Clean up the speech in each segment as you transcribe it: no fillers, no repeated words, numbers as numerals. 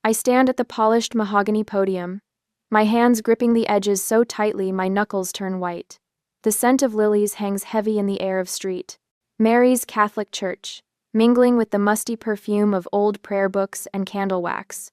I stand at the polished mahogany podium, my hands gripping the edges so tightly my knuckles turn white. The scent of lilies hangs heavy in the air of St. Mary's Catholic Church, mingling with the musty perfume of old prayer books and candle wax.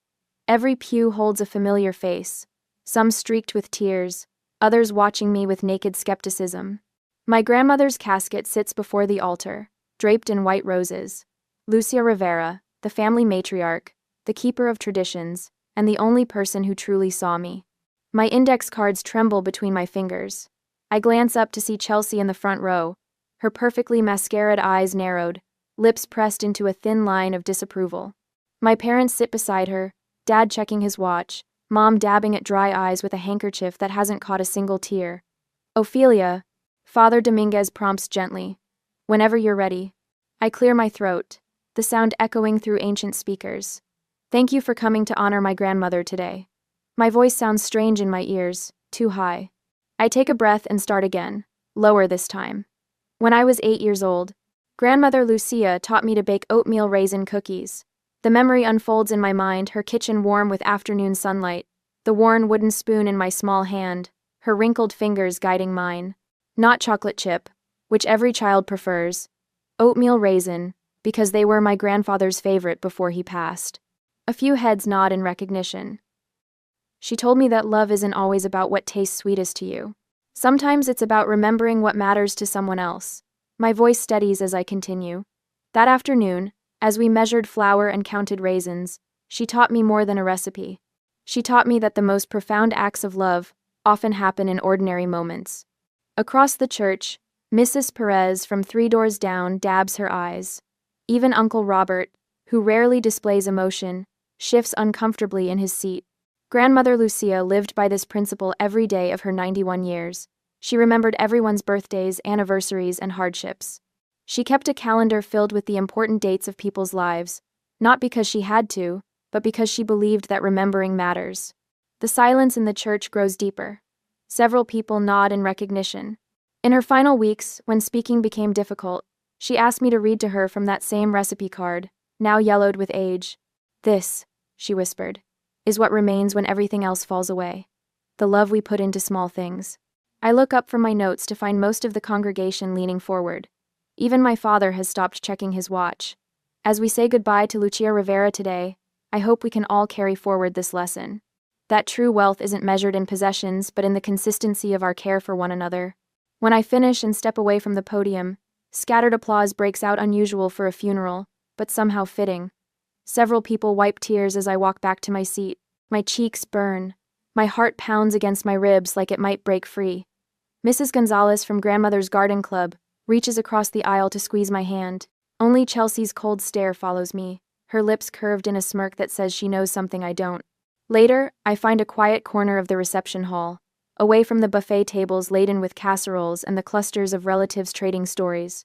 Every pew holds a familiar face, some streaked with tears, others watching me with naked skepticism. My grandmother's casket sits before the altar, draped in white roses. Lucia Rivera, the family matriarch, the keeper of traditions, and the only person who truly saw me. My index cards tremble between my fingers. I glance up to see Chelsea in the front row, her perfectly mascaraed eyes narrowed, lips pressed into a thin line of disapproval. My parents sit beside her, Dad checking his watch, Mom dabbing at dry eyes with a handkerchief that hasn't caught a single tear. Ophelia, Father Dominguez prompts gently. Whenever you're ready. I clear my throat, the sound echoing through ancient speakers. Thank you for coming to honor my grandmother today. My voice sounds strange in my ears, too high. I take a breath and start again, lower this time. When I was 8 years old, Grandmother Lucia taught me to bake oatmeal raisin cookies. The memory unfolds in my mind, her kitchen warm with afternoon sunlight, the worn wooden spoon in my small hand, her wrinkled fingers guiding mine. Not chocolate chip, which every child prefers. Oatmeal raisin, because they were my grandfather's favorite before he passed. A few heads nod in recognition. She told me that love isn't always about what tastes sweetest to you. Sometimes it's about remembering what matters to someone else. My voice steadies as I continue. That afternoon, as we measured flour and counted raisins, she taught me more than a recipe. She taught me that the most profound acts of love often happen in ordinary moments. Across the church, Mrs. Perez from 3 doors down dabs her eyes. Even Uncle Robert, who rarely displays emotion, shifts uncomfortably in his seat. Grandmother Lucia lived by this principle every day of her 91 years. She remembered everyone's birthdays, anniversaries, and hardships. She kept a calendar filled with the important dates of people's lives, not because she had to, but because she believed that remembering matters. The silence in the church grows deeper. Several people nod in recognition. In her final weeks, when speaking became difficult, she asked me to read to her from that same recipe card, now yellowed with age. This, she whispered, is what remains when everything else falls away. The love we put into small things. I look up from my notes to find most of the congregation leaning forward. Even my father has stopped checking his watch. As we say goodbye to Lucia Rivera today, I hope we can all carry forward this lesson. That true wealth isn't measured in possessions, but in the consistency of our care for one another. When I finish and step away from the podium, scattered applause breaks out, unusual for a funeral, but somehow fitting. Several people wipe tears as I walk back to my seat. My cheeks burn. My heart pounds against my ribs like it might break free. Mrs. Gonzalez from Grandmother's Garden Club reaches across the aisle to squeeze my hand. Only Chelsea's cold stare follows me, her lips curved in a smirk that says she knows something I don't. Later, I find a quiet corner of the reception hall, away from the buffet tables laden with casseroles and the clusters of relatives trading stories.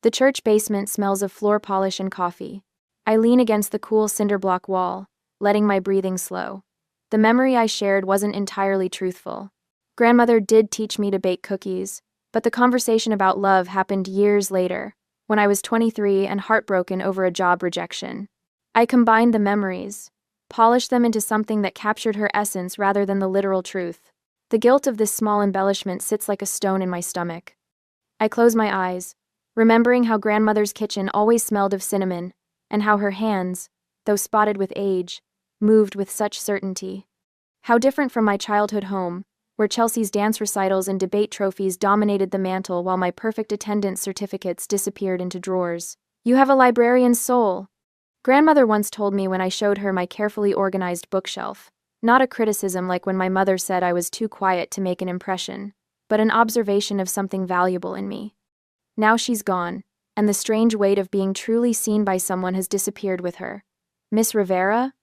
The church basement smells of floor polish and coffee. I lean against the cool cinder block wall, letting my breathing slow. The memory I shared wasn't entirely truthful. Grandmother did teach me to bake cookies, but the conversation about love happened years later, when I was 23 and heartbroken over a job rejection. I combined the memories, polished them into something that captured her essence rather than the literal truth. The guilt of this small embellishment sits like a stone in my stomach. I close my eyes, remembering how Grandmother's kitchen always smelled of cinnamon, and how her hands, though spotted with age, moved with such certainty. How different from my childhood home, where Chelsea's dance recitals and debate trophies dominated the mantel while my perfect attendance certificates disappeared into drawers. You have a librarian's soul, Grandmother once told me when I showed her my carefully organized bookshelf. Not a criticism like when my mother said I was too quiet to make an impression, but an observation of something valuable in me. Now she's gone, and the strange weight of being truly seen by someone has disappeared with her. Miss Rivera?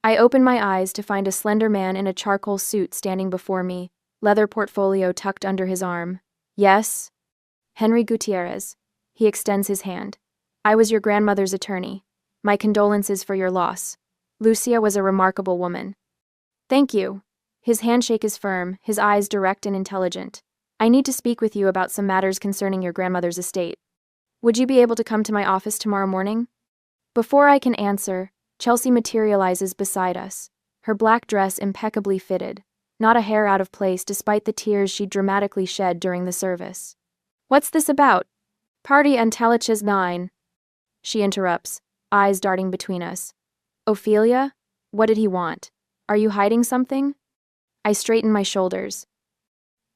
I open my eyes to find a slender man in a charcoal suit standing before me, leather portfolio tucked under his arm. Yes? Henry Gutierrez. He extends his hand. I was your grandmother's attorney. My condolences for your loss. Lucia was a remarkable woman. Thank you. His handshake is firm, his eyes direct and intelligent. I need to speak with you about some matters concerning your grandmother's estate. Would you be able to come to my office tomorrow morning? Before I can answer, Chelsea materializes beside us, her black dress impeccably fitted, not a hair out of place despite the tears she dramatically shed during the service. "What's this about? Party Antelich's 9. She interrupts, eyes darting between us. "Ophelia? What did he want? Are you hiding something?" I straighten my shoulders.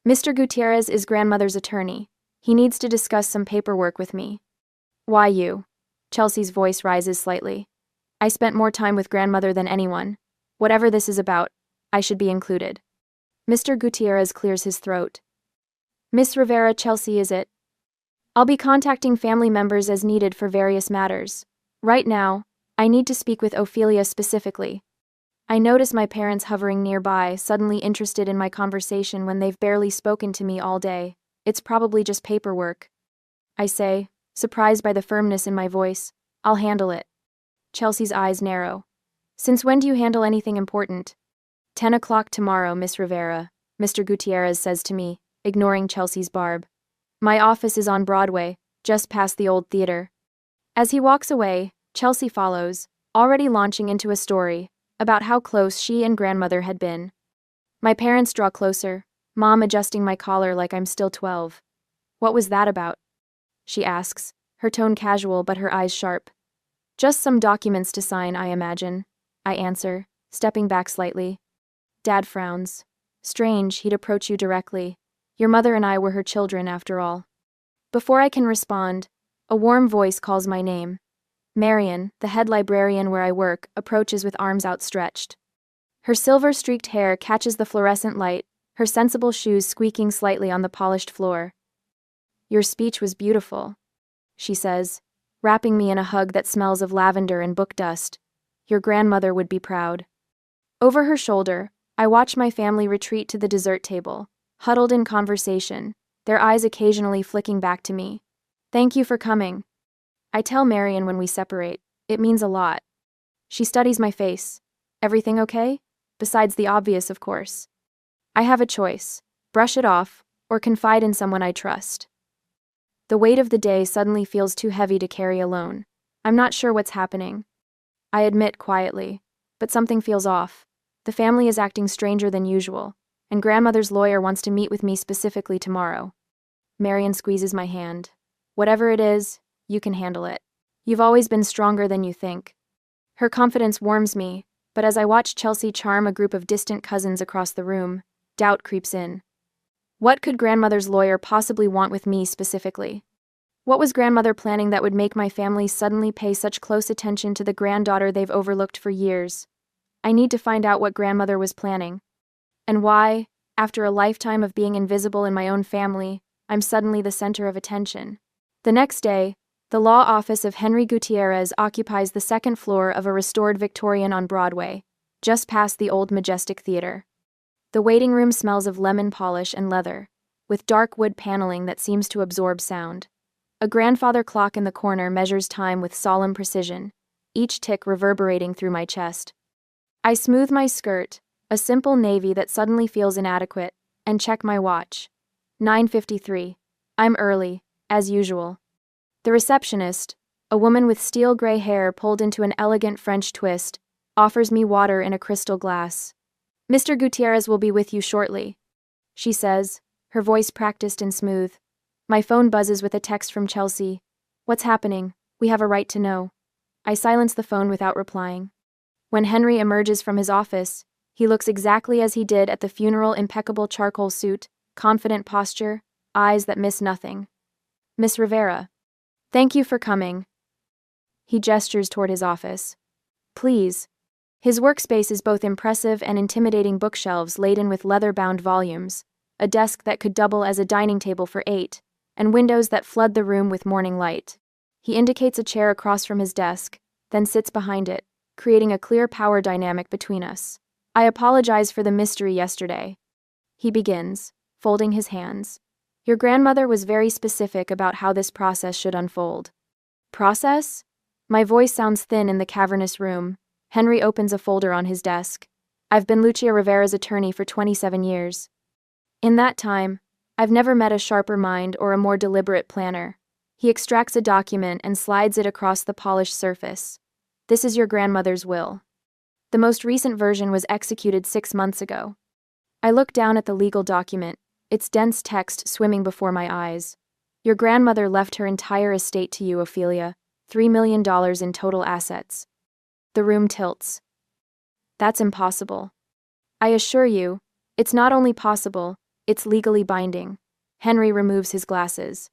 "Mr. Gutierrez is grandmother's attorney. He needs to discuss some paperwork with me." "Why you?" Chelsea's voice rises slightly. "I spent more time with grandmother than anyone. Whatever this is about, I should be included." Mr. Gutierrez clears his throat. "Miss Rivera, Chelsea, is it? I'll be contacting family members as needed for various matters. Right now, I need to speak with Ophelia specifically." I notice my parents hovering nearby, suddenly interested in my conversation when they've barely spoken to me all day. "It's probably just paperwork," I say, surprised by the firmness in my voice. "I'll handle it." Chelsea's eyes narrow. "Since when do you handle anything important?" 10 o'clock tomorrow, Miss Rivera," Mr. Gutierrez says to me, ignoring Chelsea's barb. "My office is on Broadway, just past the old theater." As he walks away, Chelsea follows, already launching into a story about how close she and grandmother had been. My parents draw closer, Mom adjusting my collar like I'm still 12. "What was that about?" she asks, her tone casual but her eyes sharp. "Just some documents to sign, I imagine," I answer, stepping back slightly. Dad frowns. "Strange, he'd approach you directly. Your mother and I were her children, after all." Before I can respond, a warm voice calls my name. Marian, the head librarian where I work, approaches with arms outstretched. Her silver-streaked hair catches the fluorescent light, her sensible shoes squeaking slightly on the polished floor. "Your speech was beautiful," she says, wrapping me in a hug that smells of lavender and book dust. "Your grandmother would be proud." Over her shoulder, I watch my family retreat to the dessert table, huddled in conversation, their eyes occasionally flicking back to me. "Thank you for coming," I tell Marian when we separate. "It means a lot." She studies my face. "Everything okay? Besides the obvious, of course." I have a choice: brush it off, or confide in someone I trust. The weight of the day suddenly feels too heavy to carry alone. I'm not sure what's happening, I admit quietly, but something feels off. The family is acting stranger than usual, and grandmother's lawyer wants to meet with me specifically tomorrow. Marian squeezes my hand. "Whatever it is, you can handle it. You've always been stronger than you think." Her confidence warms me, but as I watch Chelsea charm a group of distant cousins across the room, doubt creeps in. What could grandmother's lawyer possibly want with me specifically? What was grandmother planning that would make my family suddenly pay such close attention to the granddaughter they've overlooked for years? I need to find out what grandmother was planning. And why, after a lifetime of being invisible in my own family, I'm suddenly the center of attention. The next day, the law office of Henry Gutierrez occupies the second floor of a restored Victorian on Broadway, just past the old Majestic Theater. The waiting room smells of lemon polish and leather, with dark wood paneling that seems to absorb sound. A grandfather clock in the corner measures time with solemn precision, each tick reverberating through my chest. I smooth my skirt, a simple navy that suddenly feels inadequate, and check my watch. 9:53. I'm early, as usual. The receptionist, a woman with steel gray hair pulled into an elegant French twist, offers me water in a crystal glass. "Mr. Gutierrez will be with you shortly," she says, her voice practiced and smooth. My phone buzzes with a text from Chelsea. "What's happening? We have a right to know." I silence the phone without replying. When Henry emerges from his office, he looks exactly as he did at the funeral: impeccable charcoal suit, confident posture, eyes that miss nothing. "Miss Rivera. Thank you for coming." He gestures toward his office. "Please." His workspace is both impressive and intimidating: bookshelves laden with leather-bound volumes, a desk that could double as a dining table for 8, and windows that flood the room with morning light. He indicates a chair across from his desk, then sits behind it, creating a clear power dynamic between us. "I apologize for the mystery yesterday," he begins, folding his hands. "Your grandmother was very specific about how this process should unfold." "Process?" My voice sounds thin in the cavernous room. Henry opens a folder on his desk. "I've been Lucia Rivera's attorney for 27 years. In that time, I've never met a sharper mind or a more deliberate planner." He extracts a document and slides it across the polished surface. This is your grandmother's will. The most recent version was executed 6 months ago. I look down at the legal document, its dense text swimming before my eyes. Your grandmother left her entire estate to you, Ophelia, $3 million in total assets. The room tilts. That's impossible. I assure you, it's not only possible, it's legally binding. Henry removes his glasses.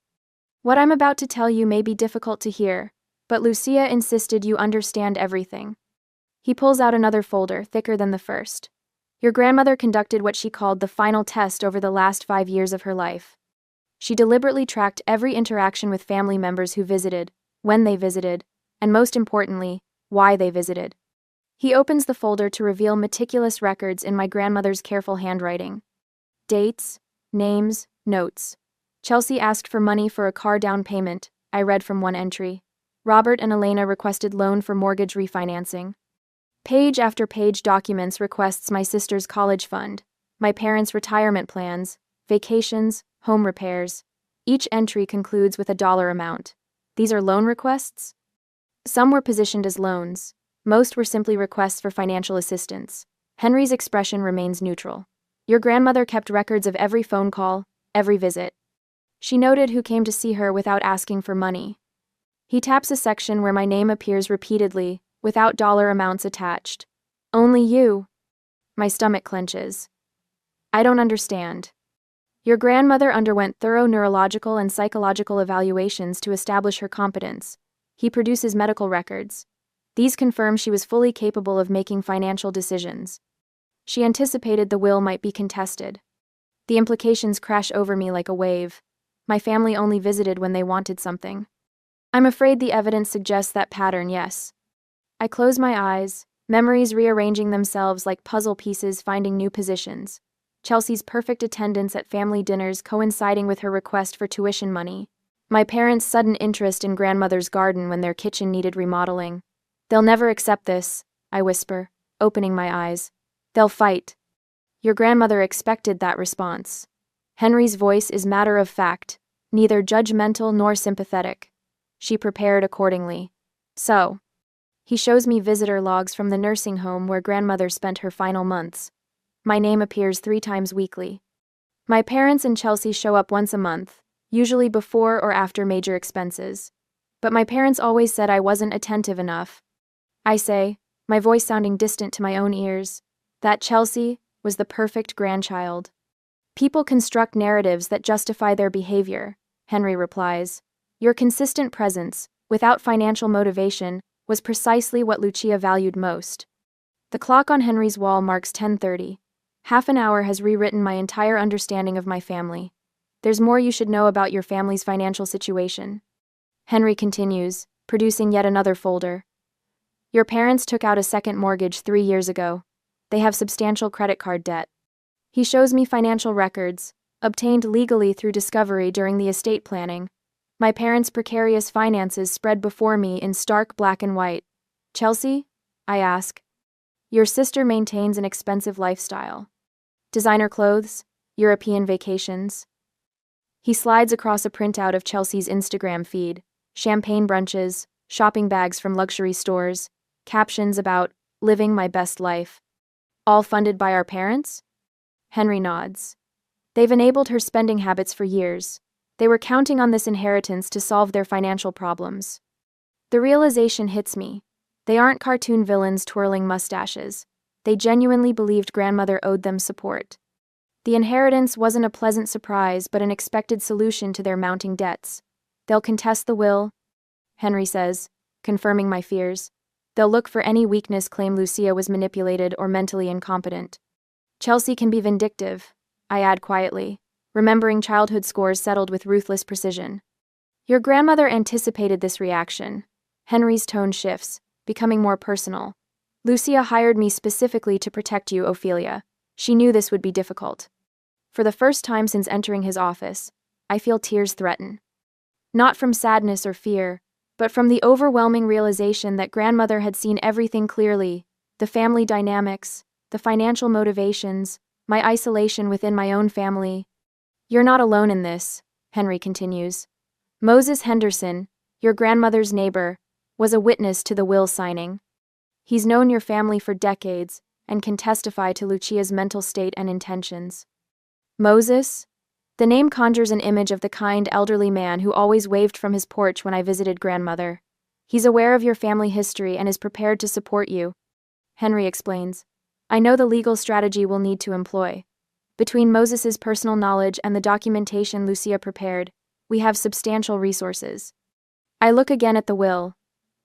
What I'm about to tell you may be difficult to hear, but Lucia insisted you understand everything. He pulls out another folder, thicker than the first. Your grandmother conducted what she called the final test over the last 5 years of her life. She deliberately tracked every interaction with family members who visited, when they visited, and most importantly, why they visited. He opens the folder to reveal meticulous records in my grandmother's careful handwriting. Dates, names, notes. Chelsea asked for money for a car down payment, I read from one entry. Robert and Elena requested loan for mortgage refinancing. Page after page documents requests my sister's college fund, my parents' retirement plans, vacations, home repairs. Each entry concludes with a dollar amount. These are loan requests? Some were positioned as loans. Most were simply requests for financial assistance. Henry's expression remains neutral. Your grandmother kept records of every phone call, every visit. She noted who came to see her without asking for money. He taps a section where my name appears repeatedly, without dollar amounts attached. Only you. My stomach clenches. I don't understand. Your grandmother underwent thorough neurological and psychological evaluations to establish her competence. He produces medical records. These confirm she was fully capable of making financial decisions. She anticipated the will might be contested. The implications crash over me like a wave. My family only visited when they wanted something. I'm afraid the evidence suggests that pattern, yes. I close my eyes, memories rearranging themselves like puzzle pieces finding new positions. Chelsea's perfect attendance at family dinners coinciding with her request for tuition money. My parents' sudden interest in grandmother's garden when their kitchen needed remodeling. They'll never accept this, I whisper, opening my eyes. They'll fight. Your grandmother expected that response. Henry's voice is matter of fact, neither judgmental nor sympathetic. She prepared accordingly. So. He shows me visitor logs from the nursing home where grandmother spent her final months. My name appears 3 times weekly. My parents and Chelsea show up once a month, usually before or after major expenses. But my parents always said I wasn't attentive enough. I say, my voice sounding distant to my own ears, that Chelsea was the perfect grandchild. People construct narratives that justify their behavior, Henry replies. Your consistent presence, without financial motivation, was precisely what Lucia valued most. The clock on Henry's wall marks 10:30. Half an hour has rewritten my entire understanding of my family. There's more you should know about your family's financial situation. Henry continues, producing yet another folder. Your parents took out a second mortgage 3 years ago. They have substantial credit card debt. He shows me financial records, obtained legally through discovery during the estate planning. My parents' precarious finances spread before me in stark black and white. Chelsea? I ask. Your sister maintains an expensive lifestyle. Designer clothes, European vacations. He slides across a printout of Chelsea's Instagram feed, champagne brunches, shopping bags from luxury stores, captions about living my best life. All funded by our parents? Henry nods. They've enabled her spending habits for years. They were counting on this inheritance to solve their financial problems. The realization hits me. They aren't cartoon villains twirling mustaches. They genuinely believed grandmother owed them support. The inheritance wasn't a pleasant surprise but an expected solution to their mounting debts. They'll contest the will, Henry says, confirming my fears. They'll look for any weakness, claim Lucia was manipulated or mentally incompetent. Chelsea can be vindictive, I add quietly, remembering childhood scores settled with ruthless precision. Your grandmother anticipated this reaction. Henry's tone shifts, becoming more personal. Lucia hired me specifically to protect you, Ophelia. She knew this would be difficult. For the first time since entering his office, I feel tears threaten. Not from sadness or fear, but from the overwhelming realization that grandmother had seen everything clearly, the family dynamics, the financial motivations, my isolation within my own family. You're not alone in this, Henry continues. Moses Henderson, your grandmother's neighbor, was a witness to the will signing. He's known your family for decades and can testify to Lucia's mental state and intentions. Moses? The name conjures an image of the kind elderly man who always waved from his porch when I visited grandmother. He's aware of your family history and is prepared to support you. Henry explains. I know the legal strategy we'll need to employ. Between Moses's personal knowledge and the documentation Lucia prepared, we have substantial resources. I look again at the will,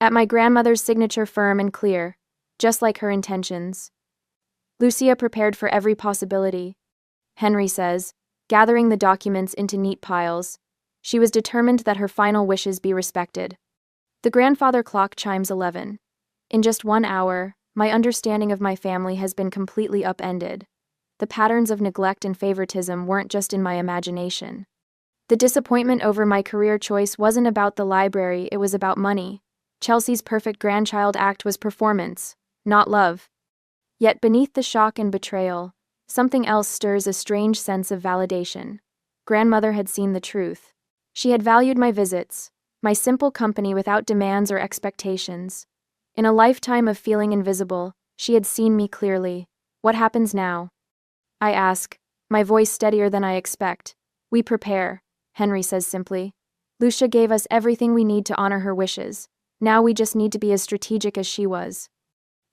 at my grandmother's signature firm and clear, just like her intentions. Lucia prepared for every possibility, Henry says, gathering the documents into neat piles. She was determined that her final wishes be respected. The grandfather clock chimes 11. In just 1 hour, my understanding of my family has been completely upended. The patterns of neglect and favoritism weren't just in my imagination. The disappointment over my career choice wasn't about the library, it was about money. Chelsea's perfect grandchild act was performance, not love. Yet beneath the shock and betrayal, something else stirs a strange sense of validation. Grandmother had seen the truth. She had valued my visits, my simple company without demands or expectations. In a lifetime of feeling invisible, she had seen me clearly. What happens now? I ask, my voice steadier than I expect. We prepare, Henry says simply. Lucia gave us everything we need to honor her wishes. Now we just need to be as strategic as she was.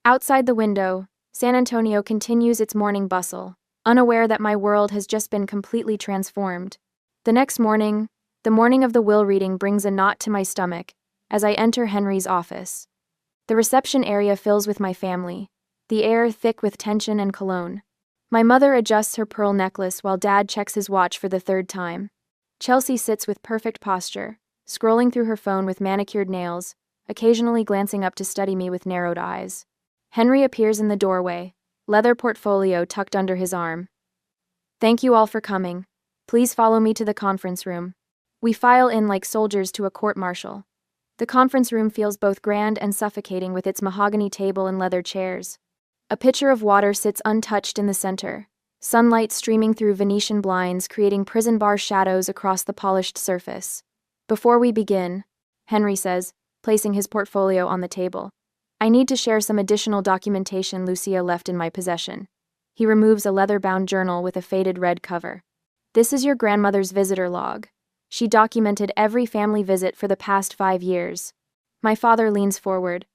Outside the window, San Antonio continues its morning bustle, unaware that my world has just been completely transformed. The next morning, the morning of the will reading, brings a knot to my stomach as I enter Henry's office. The reception area fills with my family, the air thick with tension and cologne. My mother adjusts her pearl necklace while Dad checks his watch for the 3rd time. Chelsea sits with perfect posture, scrolling through her phone with manicured nails, occasionally glancing up to study me with narrowed eyes. Henry appears in the doorway, leather portfolio tucked under his arm. Thank you all for coming. Please follow me to the conference room. We file in like soldiers to a court-martial. The conference room feels both grand and suffocating with its mahogany table and leather chairs. A pitcher of water sits untouched in the center, sunlight streaming through Venetian blinds creating prison bar shadows across the polished surface. Before we begin, Henry says, placing his portfolio on the table, I need to share some additional documentation Lucia left in my possession. He removes a leather-bound journal with a faded red cover. This is your grandmother's visitor log. She documented every family visit for the past 5 years. My father leans forward.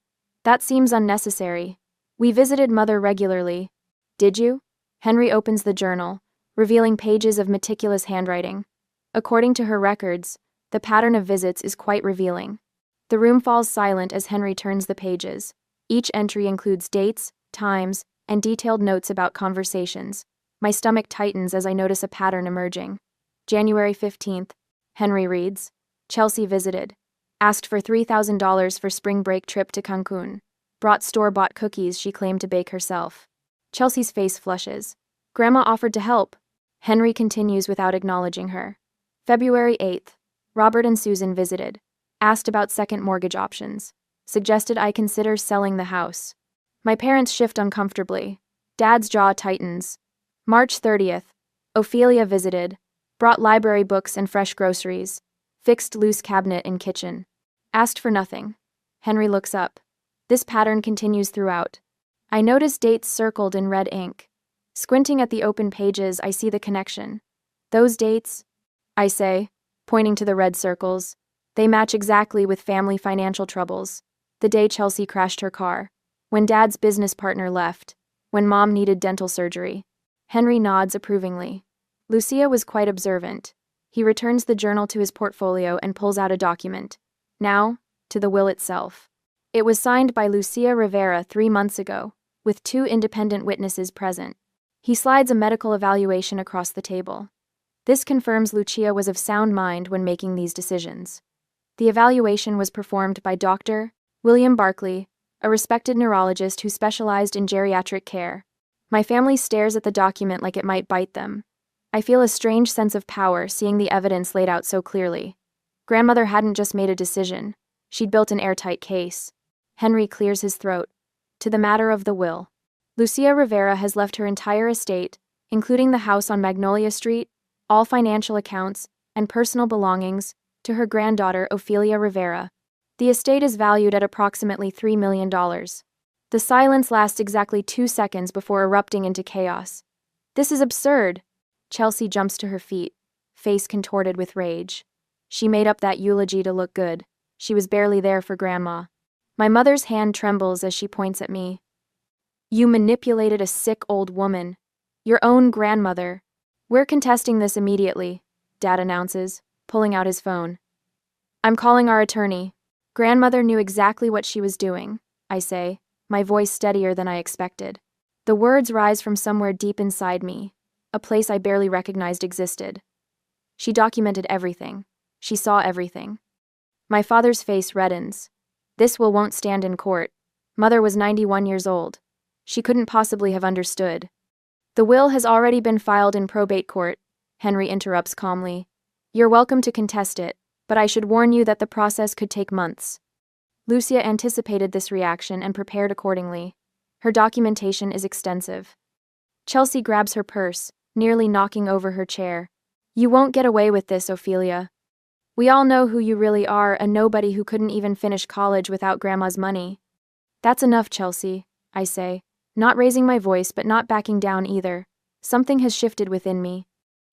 That seems unnecessary. We visited Mother regularly. Did you? Henry opens the journal, revealing pages of meticulous handwriting. According to her records, the pattern of visits is quite revealing. The room falls silent as Henry turns the pages. Each entry includes dates, times, and detailed notes about conversations. My stomach tightens as I notice a pattern emerging. January 15th, Henry reads. Chelsea visited. Asked for $3,000 for spring break trip to Cancun. Brought store-bought cookies she claimed to bake herself. Chelsea's face flushes. Grandma offered to help. Henry continues without acknowledging her. February 8th. Robert and Susan visited. Asked about second mortgage options. Suggested I consider selling the house. My parents shift uncomfortably. Dad's jaw tightens. March 30th. Ophelia visited. Brought library books and fresh groceries. Fixed loose cabinet in kitchen. Asked for nothing. Henry looks up. This pattern continues throughout. I notice dates circled in red ink. Squinting at the open pages, I see the connection. Those dates, I say, pointing to the red circles, they match exactly with family financial troubles. The day Chelsea crashed her car. When Dad's business partner left. When Mom needed dental surgery. Henry nods approvingly. Lucia was quite observant. He returns the journal to his portfolio and pulls out a document. Now, to the will itself. It was signed by Lucia Rivera 3 months ago, with 2 independent witnesses present. He slides a medical evaluation across the table. This confirms Lucia was of sound mind when making these decisions. The evaluation was performed by Dr. William Barkley, a respected neurologist who specialized in geriatric care. My family stares at the document like it might bite them. I feel a strange sense of power seeing the evidence laid out so clearly. Grandmother hadn't just made a decision. She'd built an airtight case. Henry clears his throat. To the matter of the will. Lucia Rivera has left her entire estate, including the house on Magnolia Street, all financial accounts, and personal belongings, to her granddaughter Ophelia Rivera. The estate is valued at approximately $3 million. The silence lasts exactly 2 seconds before erupting into chaos. This is absurd. Chelsea jumps to her feet, face contorted with rage. She made up that eulogy to look good. She was barely there for Grandma. My mother's hand trembles as she points at me. You manipulated a sick old woman. Your own grandmother. We're contesting this immediately, Dad announces, pulling out his phone. I'm calling our attorney. Grandmother knew exactly what she was doing, I say, my voice steadier than I expected. The words rise from somewhere deep inside me, a place I barely recognized existed. She documented everything. She saw everything. My father's face reddens. This won't stand in court. Mother was 91 years old. She couldn't possibly have understood. The will has already been filed in probate court, Henry interrupts calmly. You're welcome to contest it, but I should warn you that the process could take months. Lucia anticipated this reaction and prepared accordingly. Her documentation is extensive. Chelsea grabs her purse, nearly knocking over her chair. You won't get away with this, Ophelia. We all know who you really are, a nobody who couldn't even finish college without Grandma's money. That's enough, Chelsea, I say, not raising my voice but not backing down either. Something has shifted within me.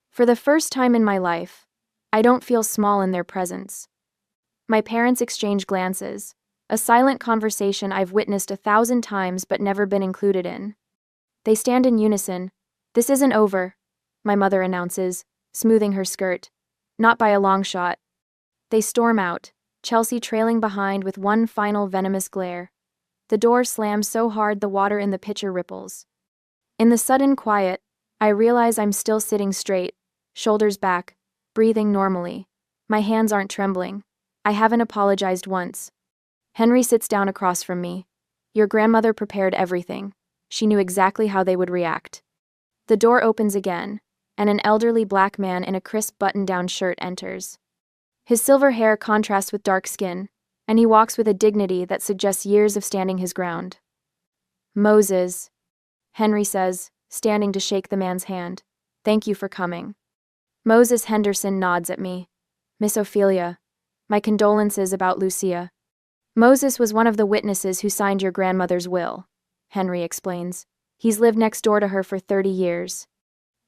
For the first time in my life, I don't feel small in their presence. My parents exchange glances, a silent conversation I've witnessed 1,000 times but never been included in. They stand in unison. This isn't over, my mother announces, smoothing her skirt. Not by a long shot. They storm out, Chelsea trailing behind with one final venomous glare. The door slams so hard the water in the pitcher ripples. In the sudden quiet, I realize I'm still sitting straight, shoulders back, breathing normally. My hands aren't trembling. I haven't apologized once. Henry sits down across from me. Your grandmother prepared everything. She knew exactly how they would react. The door opens again, and an elderly black man in a crisp button-down shirt enters. His silver hair contrasts with dark skin, and he walks with a dignity that suggests years of standing his ground. Moses, Henry says, standing to shake the man's hand. Thank you for coming. Moses Henderson nods at me. Miss Ophelia, my condolences about Lucia. Moses was one of the witnesses who signed your grandmother's will, Henry explains. He's lived next door to her for 30 years.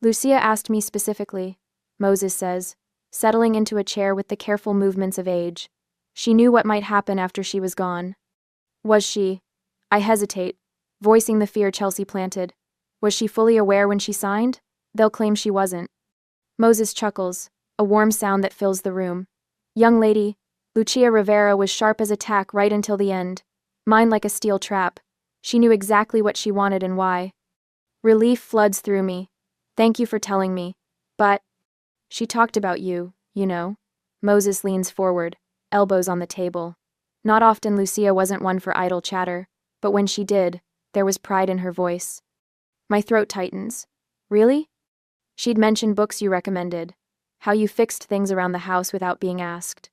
Lucia asked me specifically, Moses says, settling into a chair with the careful movements of age. She knew what might happen after she was gone. Was she? I hesitate, voicing the fear Chelsea planted. Was she fully aware when she signed? They'll claim she wasn't. Moses chuckles, a warm sound that fills the room. Young lady, Lucia Rivera was sharp as a tack right until the end. Mine like a steel trap. She knew exactly what she wanted and why. Relief floods through me. Thank you for telling me. But she talked about you, you know. Moses leans forward, elbows on the table. Not often Lucia wasn't one for idle chatter, but when she did, there was pride in her voice. My throat tightens. Really? She'd mentioned books you recommended, how you fixed things around the house without being asked.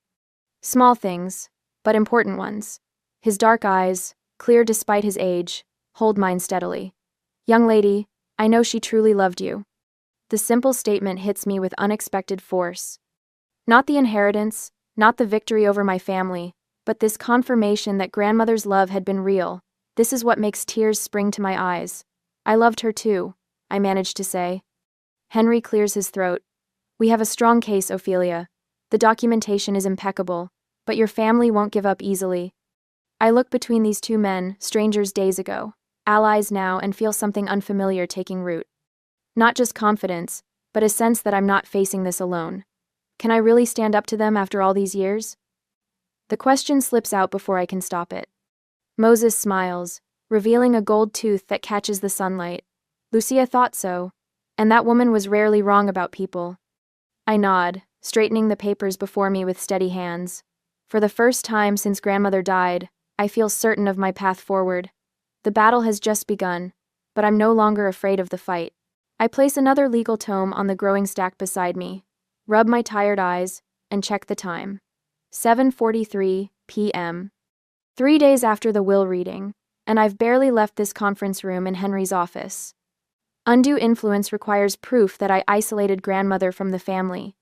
Small things, but important ones. His dark eyes, clear despite his age, hold mine steadily. Young lady, I know she truly loved you. The simple statement hits me with unexpected force. Not the inheritance, not the victory over my family, but this confirmation that grandmother's love had been real. This is what makes tears spring to my eyes. I loved her too, I managed to say. Henry clears his throat. We have a strong case, Ophelia. The documentation is impeccable, but your family won't give up easily. I look between these two men, strangers days ago, allies now, and feel something unfamiliar taking root. Not just confidence, but a sense that I'm not facing this alone. Can I really stand up to them after all these years? The question slips out before I can stop it. Moses smiles, revealing a gold tooth that catches the sunlight. Lucia thought so, and that woman was rarely wrong about people. I nod, straightening the papers before me with steady hands. For the first time since grandmother died, I feel certain of my path forward. The battle has just begun, but I'm no longer afraid of the fight. I place another legal tome on the growing stack beside me, rub my tired eyes, and check the time. 7:43 p.m. 3 days after the will reading, and I've barely left this conference room in Henry's office. Undue influence requires proof that I isolated grandmother from the family.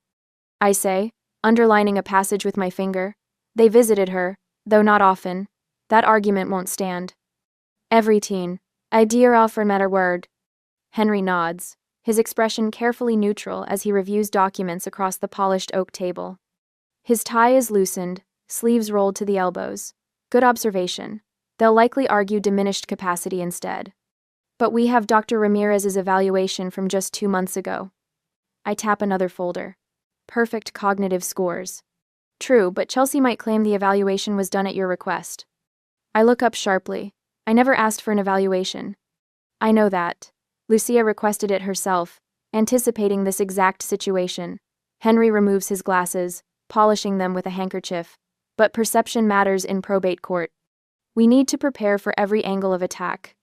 I say, underlining a passage with my finger. They visited her, though not often. That argument won't stand. Every teen. I dear offer matter word. Henry nods, his expression carefully neutral as he reviews documents across the polished oak table. His tie is loosened, sleeves rolled to the elbows. Good observation. They'll likely argue diminished capacity instead. But we have Dr. Ramirez's evaluation from just 2 months ago. I tap another folder. Perfect cognitive scores. True, but Chelsea might claim the evaluation was done at your request. I look up sharply. I never asked for an evaluation. I know that. Lucia requested it herself, anticipating this exact situation. Henry removes his glasses, polishing them with a handkerchief. But perception matters in probate court. We need to prepare for every angle of attack.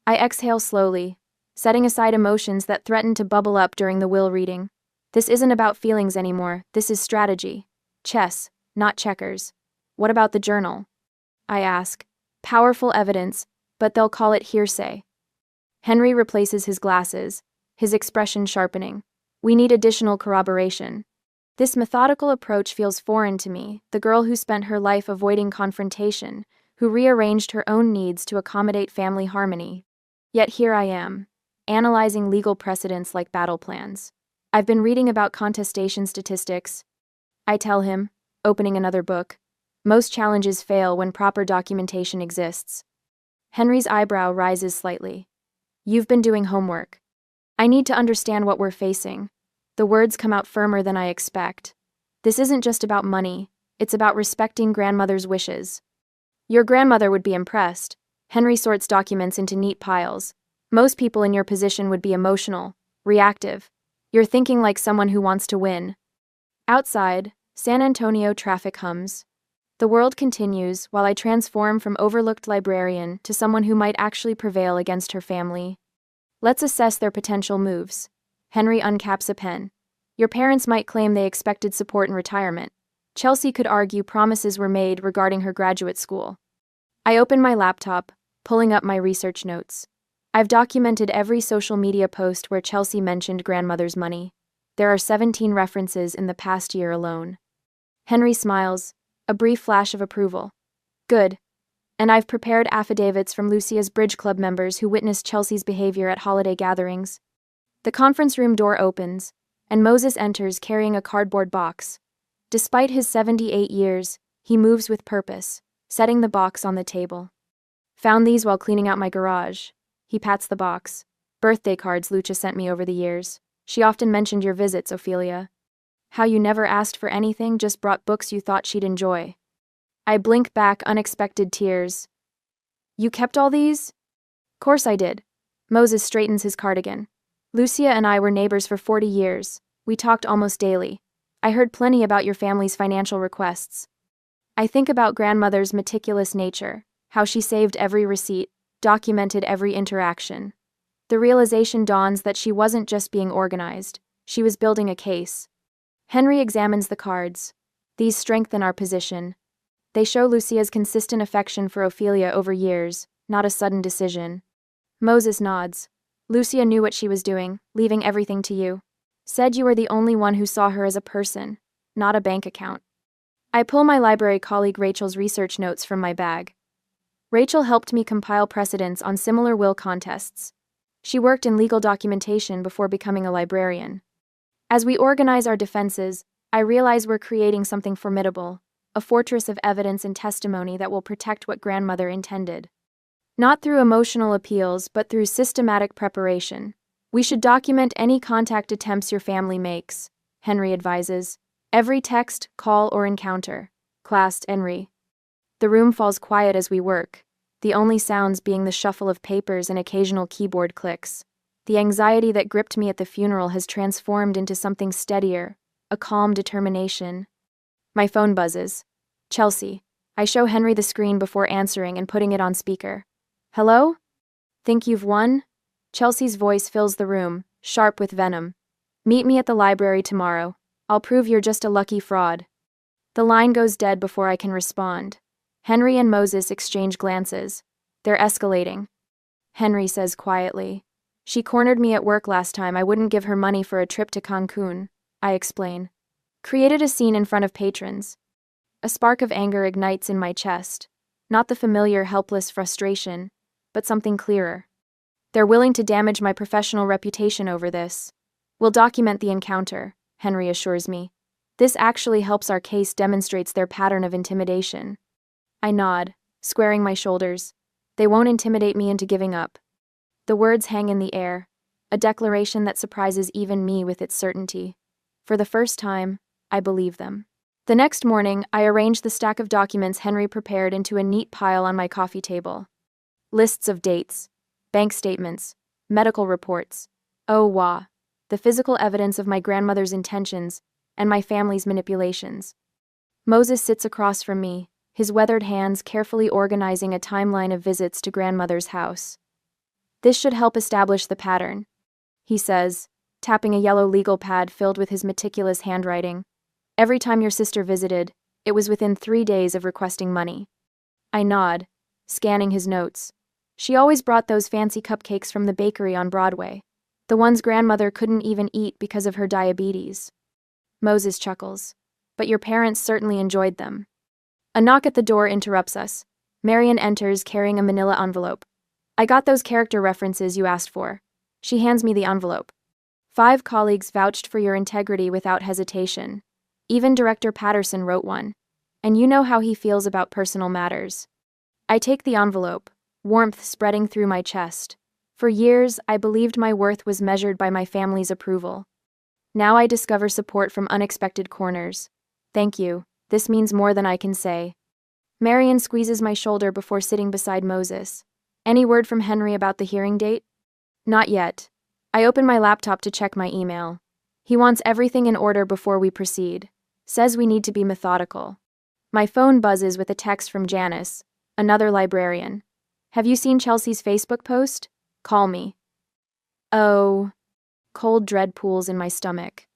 I exhale slowly, setting aside emotions that threaten to bubble up during the will reading. This isn't about feelings anymore, this is strategy. Chess, not checkers. What about the journal? I ask. Powerful evidence, but they'll call it hearsay. Henry replaces his glasses, his expression sharpening. We need additional corroboration. This methodical approach feels foreign to me, the girl who spent her life avoiding confrontation, who rearranged her own needs to accommodate family harmony. Yet here I am, analyzing legal precedents like battle plans. I've been reading about contestation statistics. I tell him, opening another book. Most challenges fail when proper documentation exists. Henry's eyebrow rises slightly. You've been doing homework. I need to understand what we're facing. The words come out firmer than I expect. This isn't just about money, it's about respecting grandmother's wishes. Your grandmother would be impressed. Henry sorts documents into neat piles. Most people in your position would be emotional, reactive. You're thinking like someone who wants to win. Outside, San Antonio traffic hums. The world continues while I transform from overlooked librarian to someone who might actually prevail against her family. Let's assess their potential moves. Henry uncaps a pen. Your parents might claim they expected support in retirement. Chelsea could argue promises were made regarding her graduate school. I open my laptop, pulling up my research notes. I've documented every social media post where Chelsea mentioned grandmother's money. There are 17 references in the past year alone. Henry smiles, a brief flash of approval. Good. And I've prepared affidavits from Lucia's bridge club members who witnessed Chelsea's behavior at holiday gatherings. The conference room door opens, and Moses enters carrying a cardboard box. Despite his 78 years, he moves with purpose, setting the box on the table. Found these while cleaning out my garage. He pats the box. Birthday cards Lucia sent me over the years. She often mentioned your visits, Ophelia. How you never asked for anything, just brought books you thought she'd enjoy. I blink back unexpected tears. You kept all these? Course I did. Moses straightens his cardigan. Lucia and I were neighbors for 40 years. We talked almost daily. I heard plenty about your family's financial requests. I think about grandmother's meticulous nature, how she saved every receipt, documented every interaction. The realization dawns that she wasn't just being organized, she was building a case. Henry examines the cards. These strengthen our position. They show Lucia's consistent affection for Ophelia over years, not a sudden decision. Moses nods. Lucia knew what she was doing, leaving everything to you. Said you were the only one who saw her as a person, not a bank account. I pull my library colleague Rachel's research notes from my bag. Rachel helped me compile precedents on similar will contests. She worked in legal documentation before becoming a librarian. As we organize our defenses, I realize we're creating something formidable, a fortress of evidence and testimony that will protect what grandmother intended. Not through emotional appeals, but through systematic preparation. We should document any contact attempts your family makes, Henry advises. Every text, call, or encounter. Classed Henry. The room falls quiet as we work, the only sounds being the shuffle of papers and occasional keyboard clicks. The anxiety that gripped me at the funeral has transformed into something steadier, a calm determination. My phone buzzes. Chelsea. I show Henry the screen before answering and putting it on speaker. Hello? Think you've won? Chelsea's voice fills the room, sharp with venom. Meet me at the library tomorrow. I'll prove you're just a lucky fraud. The line goes dead before I can respond. Henry and Moses exchange glances. They're escalating. Henry says quietly. She cornered me at work last time. I wouldn't give her money for a trip to Cancun, I explain. Created a scene in front of patrons. A spark of anger ignites in my chest. Not the familiar helpless frustration. but something clearer. They're willing to damage my professional reputation over this. We'll document the encounter, Henry assures me. This actually helps our case demonstrates their pattern of intimidation. I nod, squaring my shoulders. They won't intimidate me into giving up. The words hang in the air, a declaration that surprises even me with its certainty. For the first time, I believe them. The next morning, I arranged the stack of documents Henry prepared into a neat pile on my coffee table. Lists of dates, bank statements, medical reports. Oh, wah. The physical evidence of my grandmother's intentions and my family's manipulations. Moses sits across from me, his weathered hands carefully organizing a timeline of visits to grandmother's house. This should help establish the pattern, he says, tapping a yellow legal pad filled with his meticulous handwriting. Every time your sister visited, it was within 3 days of requesting money. I nod, scanning his notes. She always brought those fancy cupcakes from the bakery on Broadway, the ones grandmother couldn't even eat because of her diabetes. Moses chuckles. But your parents certainly enjoyed them. A knock at the door interrupts us. Marian enters carrying a manila envelope. I got those character references you asked for. She hands me the envelope. 5 colleagues vouched for your integrity without hesitation. Even Director Patterson wrote one. And you know how he feels about personal matters. I take the envelope, warmth spreading through my chest. For years, I believed my worth was measured by my family's approval. Now I discover support from unexpected corners. Thank you, this means more than I can say. Marian squeezes my shoulder before sitting beside Moses. Any word from Henry about the hearing date? Not yet. I open my laptop to check my email. He wants everything in order before we proceed. Says we need to be methodical. My phone buzzes with a text from Janice, another librarian. Have you seen Chelsea's Facebook post? Call me. Oh. Cold dread pools in my stomach.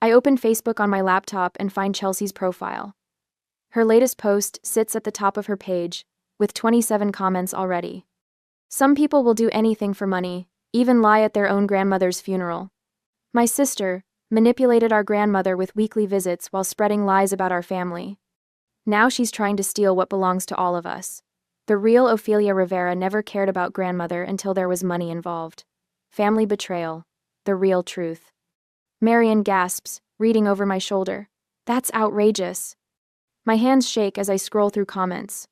I open Facebook on my laptop and find Chelsea's profile. Her latest post sits at the top of her page, with 27 comments already. Some people will do anything for money, even lie at their own grandmother's funeral. My sister manipulated our grandmother with weekly visits while spreading lies about our family. Now she's trying to steal what belongs to all of us. The real Ophelia Rivera never cared about grandmother until there was money involved. Family betrayal. The real truth. Marian gasps, reading over my shoulder. That's outrageous. My hands shake as I scroll through comments.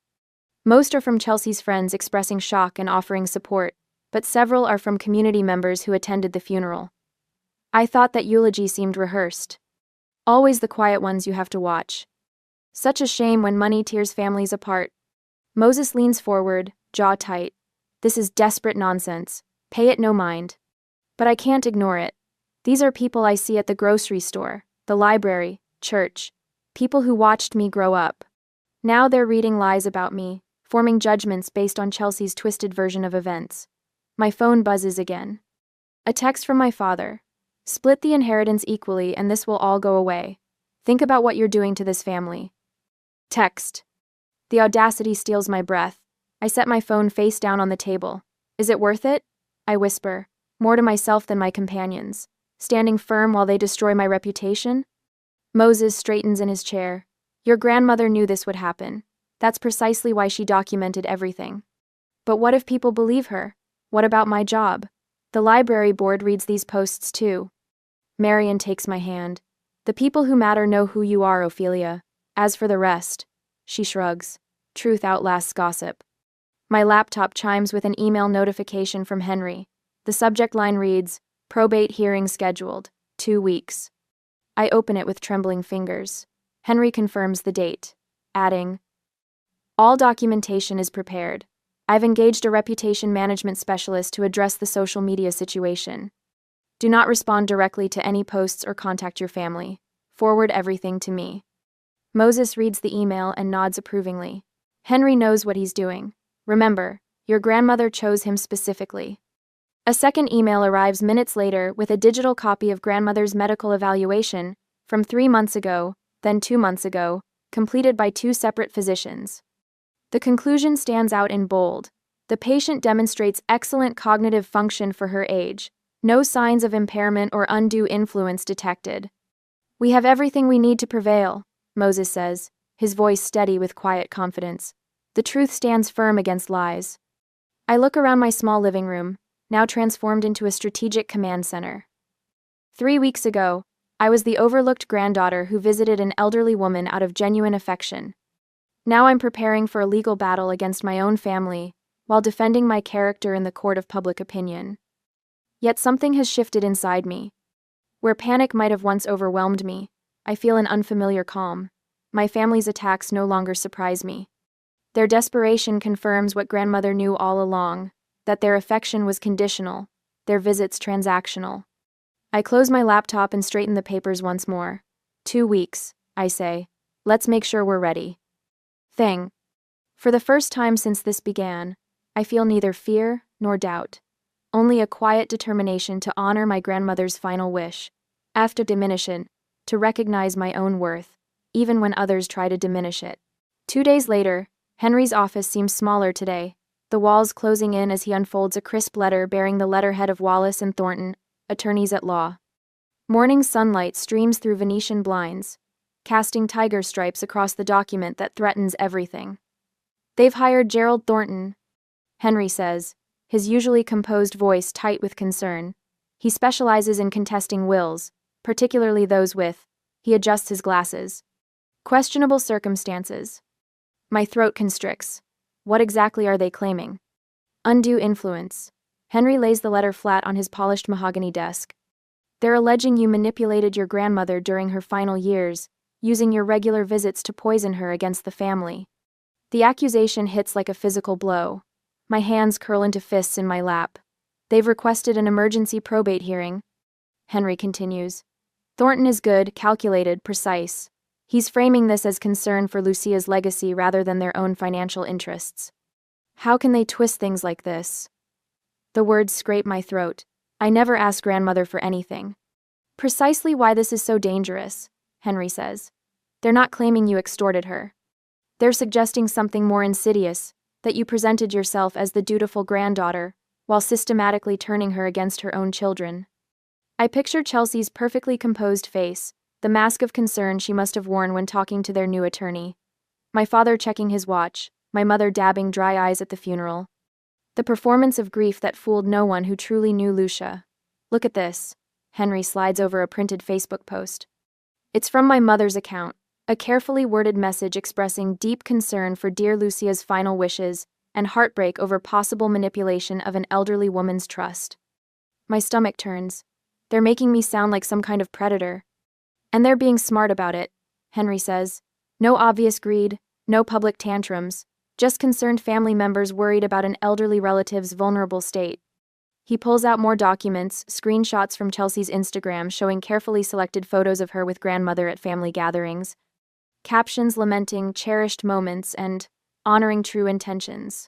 Most are from Chelsea's friends expressing shock and offering support, but several are from community members who attended the funeral. I thought that eulogy seemed rehearsed. Always the quiet ones you have to watch. Such a shame when money tears families apart. Moses leans forward, jaw tight. This is desperate nonsense. Pay it no mind. But I can't ignore it. These are people I see at the grocery store, the library, church. People who watched me grow up. Now they're reading lies about me, forming judgments based on Chelsea's twisted version of events. My phone buzzes again. A text from my father. Split the inheritance equally and this will all go away. Think about what you're doing to this family. Text. The audacity steals my breath. I set my phone face down on the table. Is it worth it? I whisper, more to myself than my companions, standing firm while they destroy my reputation. Moses straightens in his chair. Your grandmother knew this would happen. That's precisely why she documented everything. But what if people believe her? What about my job? The library board reads these posts too. Marian takes my hand. The people who matter know who you are, Ophelia. As for the rest, she shrugs. Truth outlasts gossip. My laptop chimes with an email notification from Henry. The subject line reads, Probate hearing scheduled, 2 weeks. I open it with trembling fingers. Henry confirms the date, adding, all documentation is prepared. I've engaged a reputation management specialist to address the social media situation. Do not respond directly to any posts or contact your family. Forward everything to me. Moses reads the email and nods approvingly. Henry knows what he's doing. Remember, your grandmother chose him specifically. A second email arrives minutes later with a digital copy of grandmother's medical evaluation from 3 months ago, then 2 months ago, completed by 2 separate physicians. The conclusion stands out in bold. The patient demonstrates excellent cognitive function for her age. No signs of impairment or undue influence detected. We have everything we need to prevail, Moses says, his voice steady with quiet confidence. The truth stands firm against lies. I look around my small living room, now transformed into a strategic command center. 3 weeks ago, I was the overlooked granddaughter who visited an elderly woman out of genuine affection. Now I'm preparing for a legal battle against my own family, while defending my character in the court of public opinion. Yet something has shifted inside me. Where panic might have once overwhelmed me, I feel an unfamiliar calm. My family's attacks no longer surprise me. Their desperation confirms what grandmother knew all along, that their affection was conditional, their visits transactional. I close my laptop and straighten the papers once more. 2 weeks, I say. Let's make sure we're ready. For the first time since this began, I feel neither fear nor doubt. Only a quiet determination to honor my grandmother's final wish, after diminishing, to recognize my own worth, even when others try to diminish it. 2 days later, Henry's office seems smaller today, the walls closing in as he unfolds a crisp letter bearing the letterhead of Wallace and Thornton, attorneys at law. Morning sunlight streams through Venetian blinds, casting tiger stripes across the document that threatens everything. They've hired Gerald Thornton, Henry says, his usually composed voice tight with concern. He specializes in contesting wills, particularly those with, he adjusts his glasses, questionable circumstances. My throat constricts. What exactly are they claiming? Undue influence. Henry lays the letter flat on his polished mahogany desk. They're alleging you manipulated your grandmother during her final years, using your regular visits to poison her against the family. The accusation hits like a physical blow. My hands curl into fists in my lap. They've requested an emergency probate hearing. Henry continues. Thornton is good, calculated, precise. He's framing this as concern for Lucia's legacy rather than their own financial interests. How can they twist things like this? The words scrape my throat. I never asked grandmother for anything. Precisely why this is so dangerous, Henry says. They're not claiming you extorted her. They're suggesting something more insidious, that you presented yourself as the dutiful granddaughter, while systematically turning her against her own children. I picture Chelsea's perfectly composed face, the mask of concern she must have worn when talking to their new attorney. My father checking his watch, my mother dabbing dry eyes at the funeral. The performance of grief that fooled no one who truly knew Lucia. Look at this. Henry slides over a printed Facebook post. It's from my mother's account, a carefully worded message expressing deep concern for dear Lucia's final wishes and heartbreak over possible manipulation of an elderly woman's trust. My stomach turns. They're making me sound like some kind of predator. And they're being smart about it, Henry says. No obvious greed, no public tantrums, just concerned family members worried about an elderly relative's vulnerable state. He pulls out more documents, screenshots from Chelsea's Instagram showing carefully selected photos of her with grandmother at family gatherings, captions lamenting cherished moments and honoring true intentions.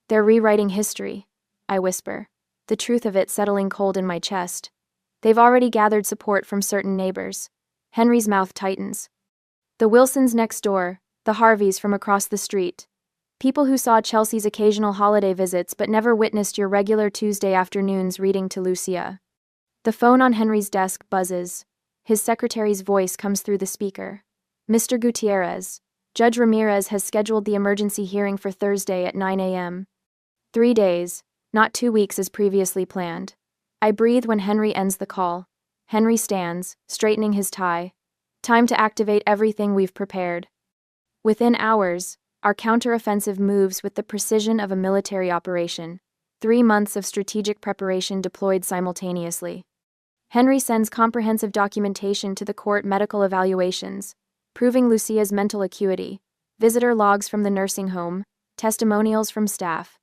They're rewriting history, I whisper, the truth of it settling cold in my chest. They've already gathered support from certain neighbors. Henry's mouth tightens. The Wilsons next door, the Harveys from across the street. People who saw Chelsea's occasional holiday visits but never witnessed your regular Tuesday afternoons reading to Lucia. The phone on Henry's desk buzzes. His secretary's voice comes through the speaker. Mr. Gutierrez, Judge Ramirez has scheduled the emergency hearing for Thursday at 9 a.m. 3 days, not 2 weeks as previously planned. I breathe when Henry ends the call. Henry stands, straightening his tie. Time to activate everything we've prepared. Within hours, our counteroffensive moves with the precision of a military operation. 3 months of strategic preparation deployed simultaneously. Henry sends comprehensive documentation to the court medical evaluations, proving Lucia's mental acuity, visitor logs from the nursing home, testimonials from staff.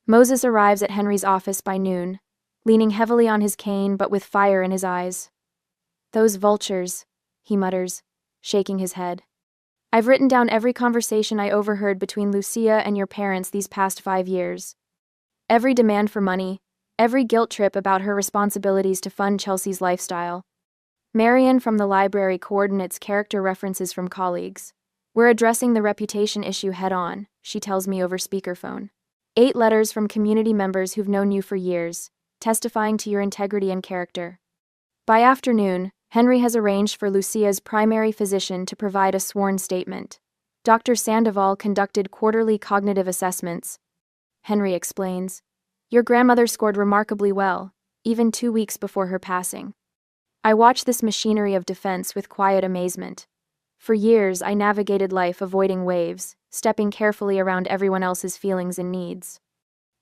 Moses arrives at Henry's office by noon, leaning heavily on his cane but with fire in his eyes. Those vultures, he mutters, shaking his head. I've written down every conversation I overheard between Lucia and your parents these past 5 years. Every demand for money, every guilt trip about her responsibilities to fund Chelsea's lifestyle. Marian from the library coordinates character references from colleagues. We're addressing the reputation issue head-on, she tells me over speakerphone. 8 letters from community members who've known you for years, testifying to your integrity and character. By afternoon, Henry has arranged for Lucia's primary physician to provide a sworn statement. Dr. Sandoval conducted quarterly cognitive assessments. Henry explains. Your grandmother scored remarkably well, even 2 weeks before her passing. I watch this machinery of defense with quiet amazement. For years, I navigated life avoiding waves, stepping carefully around everyone else's feelings and needs.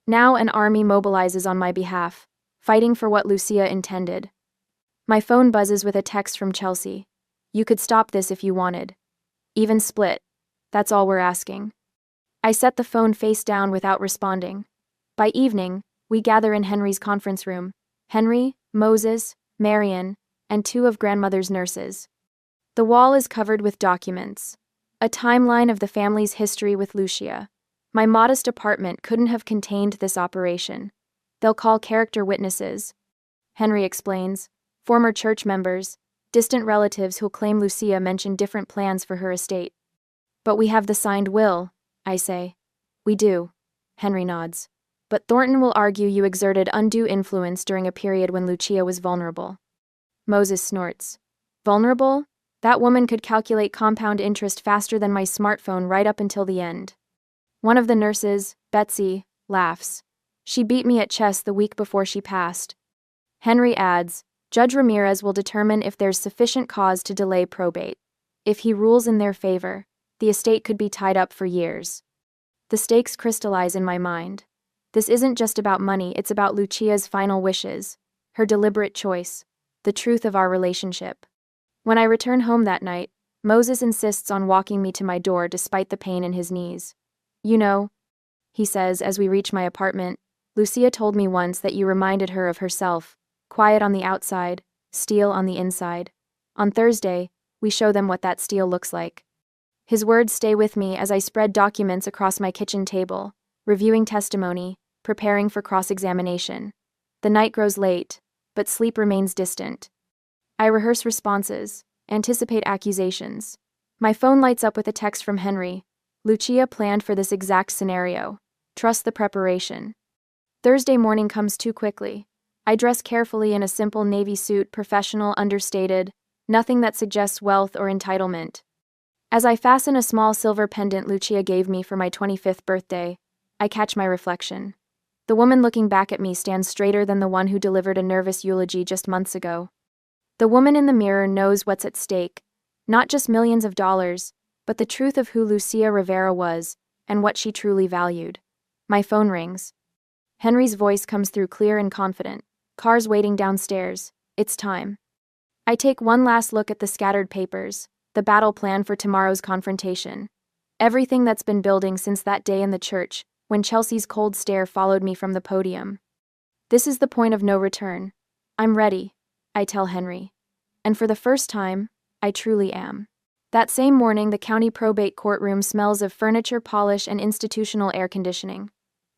Now an army mobilizes on my behalf, fighting for what Lucia intended. My phone buzzes with a text from Chelsea. You could stop this if you wanted. Even split. That's all we're asking. I set the phone face down without responding. By evening, we gather in Henry's conference room. Henry, Moses, Marian, and 2 of grandmother's nurses. The wall is covered with documents. A timeline of the family's history with Lucia. My modest apartment couldn't have contained this operation. They'll call character witnesses. Henry explains. Former church members, distant relatives who'll claim Lucia mentioned different plans for her estate. But we have the signed will, I say. We do. Henry nods. But Thornton will argue you exerted undue influence during a period when Lucia was vulnerable. Moses snorts. Vulnerable? That woman could calculate compound interest faster than my smartphone right up until the end. One of the nurses, Betsy, laughs. She beat me at chess the week before she passed. Henry adds, Judge Ramirez will determine if there's sufficient cause to delay probate. If he rules in their favor, the estate could be tied up for years. The stakes crystallize in my mind. This isn't just about money, it's about Lucia's final wishes, her deliberate choice, the truth of our relationship. When I return home that night, Moses insists on walking me to my door despite the pain in his knees. You know, he says as we reach my apartment, Lucia told me once that you reminded her of herself, quiet on the outside, steel on the inside. On Thursday, we show them what that steel looks like. His words stay with me as I spread documents across my kitchen table, reviewing testimony, preparing for cross-examination. The night grows late, but sleep remains distant. I rehearse responses, anticipate accusations. My phone lights up with a text from Henry. Lucia planned for this exact scenario. Trust the preparation. Thursday morning comes too quickly. I dress carefully in a simple navy suit, professional, understated, nothing that suggests wealth or entitlement. As I fasten a small silver pendant Lucia gave me for my 25th birthday, I catch my reflection. The woman looking back at me stands straighter than the one who delivered a nervous eulogy just months ago. The woman in the mirror knows what's at stake, not just millions of dollars, but the truth of who Lucia Rivera was and what she truly valued. My phone rings. Henry's voice comes through clear and confident. Cars waiting downstairs. It's time. I take one last look at the scattered papers, the battle plan for tomorrow's confrontation. Everything that's been building since that day in the church, when Chelsea's cold stare followed me from the podium. This is the point of no return. I'm ready, I tell Henry. And for the first time, I truly am. That same morning, the county probate courtroom smells of furniture polish and institutional air conditioning.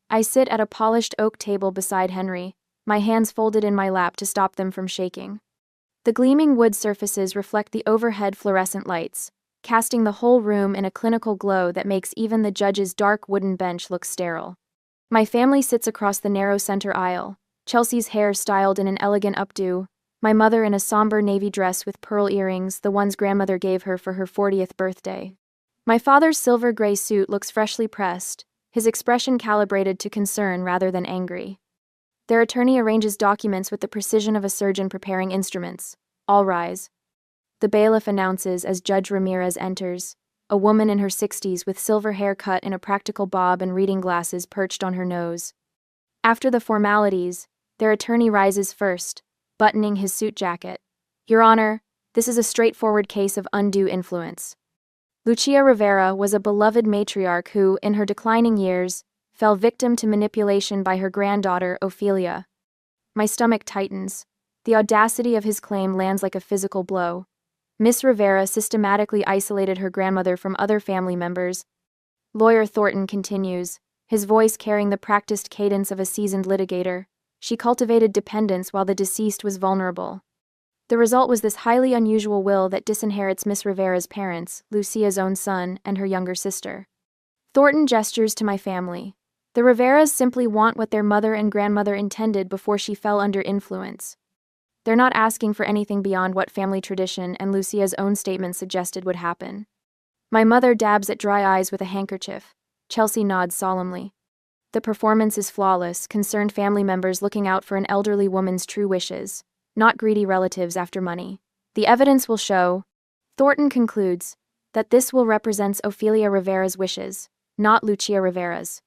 I sit at a polished oak table beside Henry, my hands folded in my lap to stop them from shaking. The gleaming wood surfaces reflect the overhead fluorescent lights, casting the whole room in a clinical glow that makes even the judge's dark wooden bench look sterile. My family sits across the narrow center aisle, Chelsea's hair styled in an elegant updo, my mother in a somber navy dress with pearl earrings, the ones grandmother gave her for her 40th birthday. My father's silver gray suit looks freshly pressed, his expression calibrated to concern rather than angry. Their attorney arranges documents with the precision of a surgeon preparing instruments. All rise. The bailiff announces as Judge Ramirez enters, a woman in her 60s with silver hair cut in a practical bob and reading glasses perched on her nose. After the formalities, their attorney rises first, buttoning his suit jacket. Your Honor, this is a straightforward case of undue influence. Lucia Rivera was a beloved matriarch who, in her declining years, fell victim to manipulation by her granddaughter, Ophelia. My stomach tightens. The audacity of his claim lands like a physical blow. Miss Rivera systematically isolated her grandmother from other family members. Lawyer Thornton continues, his voice carrying the practiced cadence of a seasoned litigator. She cultivated dependence while the deceased was vulnerable. The result was this highly unusual will that disinherits Miss Rivera's parents, Lucia's own son, and her younger sister. Thornton gestures to my family. The Riveras simply want what their mother and grandmother intended before she fell under influence. They're not asking for anything beyond what family tradition and Lucia's own statement suggested would happen. My mother dabs at dry eyes with a handkerchief. Chelsea nods solemnly. The performance is flawless, concerned family members looking out for an elderly woman's true wishes, not greedy relatives after money. The evidence will show, Thornton concludes, that this will represents Ophelia Rivera's wishes, not Lucia Rivera's.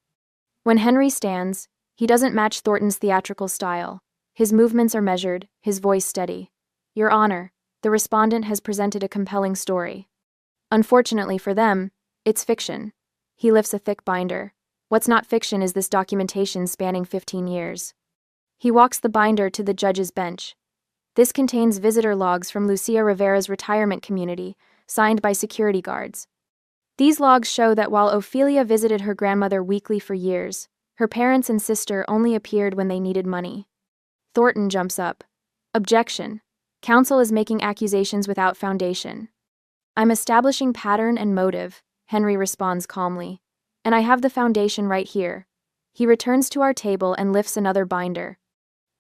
When Henry stands, he doesn't match Thornton's theatrical style. His movements are measured, his voice steady. Your Honor, the respondent has presented a compelling story. Unfortunately for them, it's fiction. He lifts a thick binder. What's not fiction is this documentation spanning 15 years. He walks the binder to the judge's bench. This contains visitor logs from Lucia Rivera's retirement community, signed by security guards. These logs show that while Ophelia visited her grandmother weekly for years, her parents and sister only appeared when they needed money. Thornton jumps up. Objection. Counsel is making accusations without foundation. I'm establishing pattern and motive, Henry responds calmly. And I have the foundation right here. He returns to our table and lifts another binder.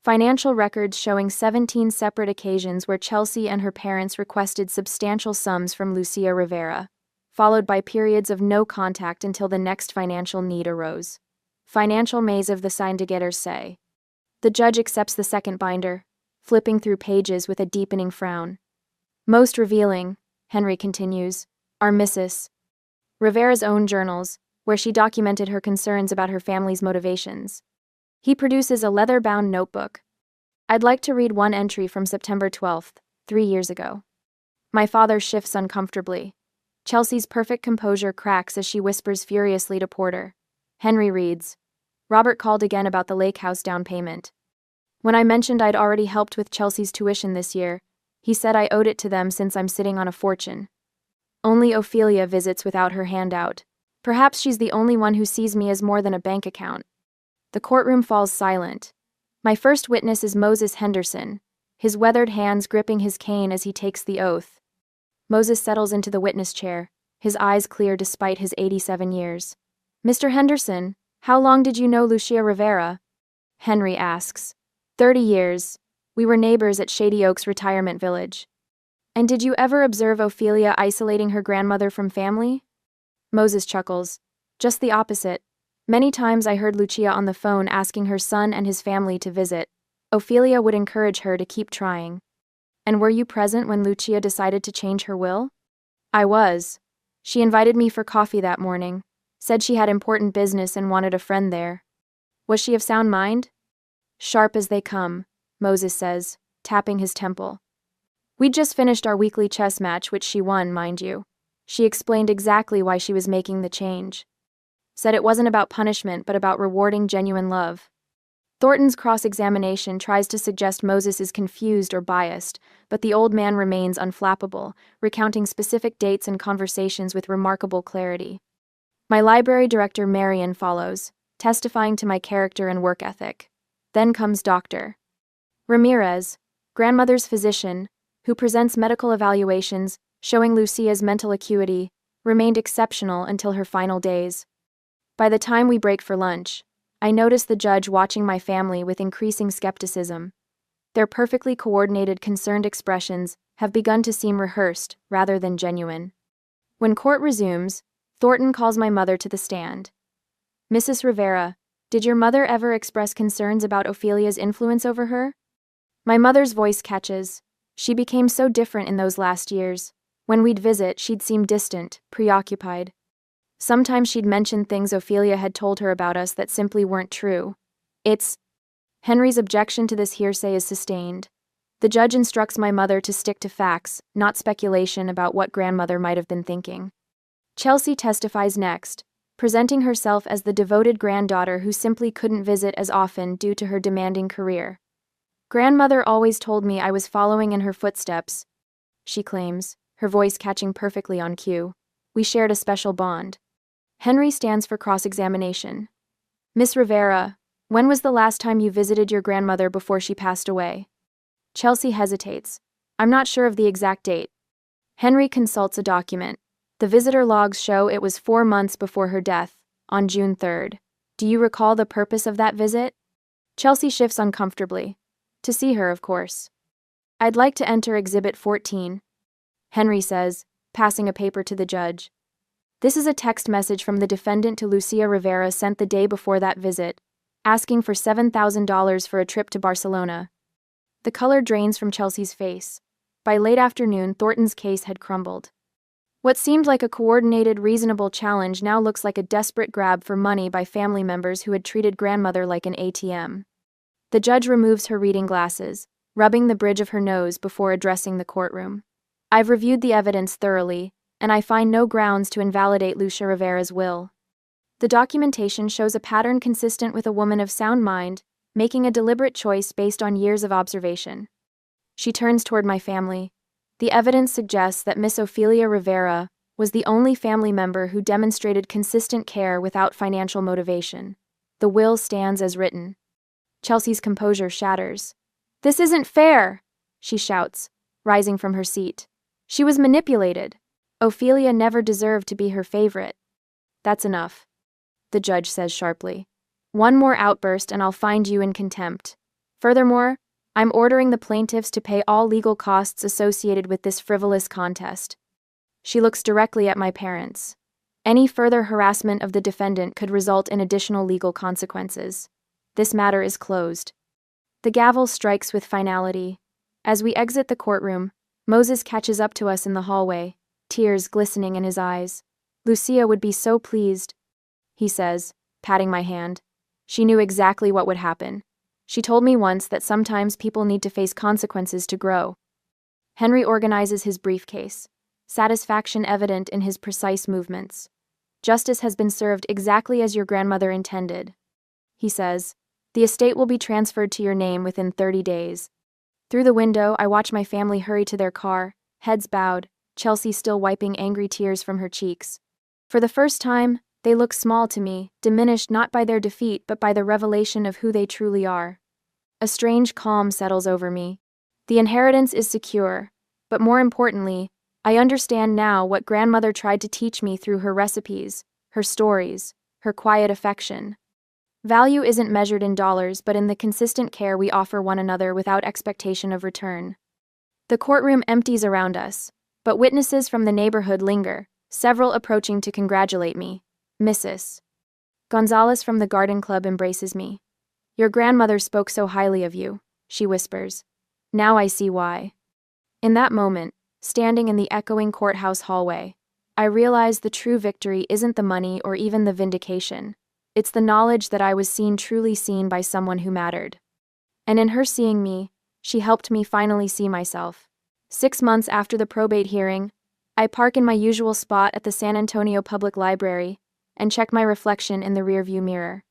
Financial records showing 17 separate occasions where Chelsea and her parents requested substantial sums from Lucia Rivera, followed by periods of no contact until the next financial need arose. Financial maze of the sign-to-getters say. The judge accepts the second binder, flipping through pages with a deepening frown. Most revealing, Henry continues, are Mrs. Rivera's own journals, where she documented her concerns about her family's motivations. He produces a leather-bound notebook. I'd like to read one entry from September 12th, 3 years ago. My father shifts uncomfortably. Chelsea's perfect composure cracks as she whispers furiously to Porter. Henry reads, Robert called again about the lake house down payment. When I mentioned I'd already helped with Chelsea's tuition this year, he said I owed it to them since I'm sitting on a fortune. Only Ophelia visits without her hand out. Perhaps she's the only one who sees me as more than a bank account. The courtroom falls silent. My first witness is Moses Henderson, his weathered hands gripping his cane as he takes the oath. Moses settles into the witness chair, his eyes clear despite his 87 years. Mr. Henderson, how long did you know Lucia Rivera? Henry asks. 30 years. We were neighbors at Shady Oaks Retirement Village. And did you ever observe Ophelia isolating her grandmother from family? Moses chuckles. Just the opposite. Many times I heard Lucia on the phone asking her son and his family to visit. Ophelia would encourage her to keep trying. And were you present when Lucia decided to change her will? I was. She invited me for coffee that morning, said she had important business and wanted a friend there. Was she of sound mind? Sharp as they come, Moses says, tapping his temple. We'd just finished our weekly chess match, which she won, mind you. She explained exactly why she was making the change. Said it wasn't about punishment, but about rewarding genuine love. Thornton's cross-examination tries to suggest Moses is confused or biased, but the old man remains unflappable, recounting specific dates and conversations with remarkable clarity. My library director Marion follows, testifying to my character and work ethic. Then comes Dr. Ramirez, grandmother's physician, who presents medical evaluations showing Lucia's mental acuity remained exceptional until her final days. By the time we break for lunch, I notice the judge watching my family with increasing skepticism. Their perfectly coordinated, concerned expressions have begun to seem rehearsed rather than genuine. When court resumes, Thornton calls my mother to the stand. Mrs. Rivera, did your mother ever express concerns about Ophelia's influence over her? My mother's voice catches. She became so different in those last years. When we'd visit, she'd seem distant, preoccupied. Sometimes she'd mention things Ophelia had told her about us that simply weren't true. Henry's objection to this hearsay is sustained. The judge instructs my mother to stick to facts, not speculation about what grandmother might have been thinking. Chelsea testifies next, presenting herself as the devoted granddaughter who simply couldn't visit as often due to her demanding career. Grandmother always told me I was following in her footsteps, she claims, her voice catching perfectly on cue. We shared a special bond. Henry stands for cross-examination. Miss Rivera, when was the last time you visited your grandmother before she passed away? Chelsea hesitates. I'm not sure of the exact date. Henry consults a document. The visitor logs show it was 4 months before her death, on June 3rd. Do you recall the purpose of that visit? Chelsea shifts uncomfortably. To see her, of course. I'd like to enter Exhibit 14. Henry says, passing a paper to the judge. This is a text message from the defendant to Lucia Rivera sent the day before that visit, asking for $7,000 for a trip to Barcelona. The color drains from Chelsea's face. By late afternoon, Thornton's case had crumbled. What seemed like a coordinated, reasonable challenge now looks like a desperate grab for money by family members who had treated grandmother like an ATM. The judge removes her reading glasses, rubbing the bridge of her nose before addressing the courtroom. I've reviewed the evidence thoroughly, and I find no grounds to invalidate Lucia Rivera's will. The documentation shows a pattern consistent with a woman of sound mind, making a deliberate choice based on years of observation. She turns toward my family. The evidence suggests that Miss Ophelia Rivera was the only family member who demonstrated consistent care without financial motivation. The will stands as written. Chelsea's composure shatters. "This isn't fair," she shouts, rising from her seat. "She was manipulated. Ophelia never deserved to be her favorite." "That's enough," the judge says sharply. "One more outburst and I'll find you in contempt. Furthermore, I'm ordering the plaintiffs to pay all legal costs associated with this frivolous contest." She looks directly at my parents. Any further harassment of the defendant could result in additional legal consequences. This matter is closed. The gavel strikes with finality. As we exit the courtroom, Moses catches up to us in the hallway, tears glistening in his eyes. "Lucia would be so pleased," he says, patting my hand. "She knew exactly what would happen. She told me once that sometimes people need to face consequences to grow." Henry organizes his briefcase, satisfaction evident in his precise movements. "Justice has been served exactly as your grandmother intended," he says. "The estate will be transferred to your name within 30 days. Through the window, I watch my family hurry to their car, heads bowed, Chelsea still wiping angry tears from her cheeks. For the first time, they look small to me, diminished not by their defeat but by the revelation of who they truly are. A strange calm settles over me. The inheritance is secure, but more importantly, I understand now what grandmother tried to teach me through her recipes, her stories, her quiet affection. Value isn't measured in dollars but in the consistent care we offer one another without expectation of return." The courtroom empties around us, but witnesses from the neighborhood linger, several approaching to congratulate me. "Mrs. Gonzalez from the garden club embraces me. Your grandmother spoke so highly of you," she whispers. "Now I see why." In that moment, standing in the echoing courthouse hallway, I realize the true victory isn't the money or even the vindication. It's the knowledge that I was seen, truly seen by someone who mattered. And in her seeing me, she helped me finally see myself. 6 months after the probate hearing, I park in my usual spot at the San Antonio Public Library and check my reflection in the rearview mirror.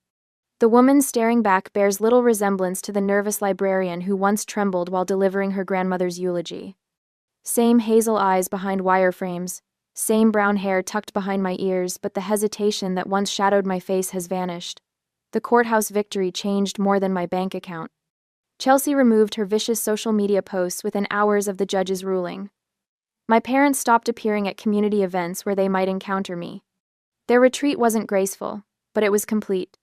The woman staring back bears little resemblance to the nervous librarian who once trembled while delivering her grandmother's eulogy. Same hazel eyes behind wire frames, same brown hair tucked behind my ears, but the hesitation that once shadowed my face has vanished. The courthouse victory changed more than my bank account. Chelsea removed her vicious social media posts within hours of the judge's ruling. My parents stopped appearing at community events where they might encounter me. Their retreat wasn't graceful, but it was complete.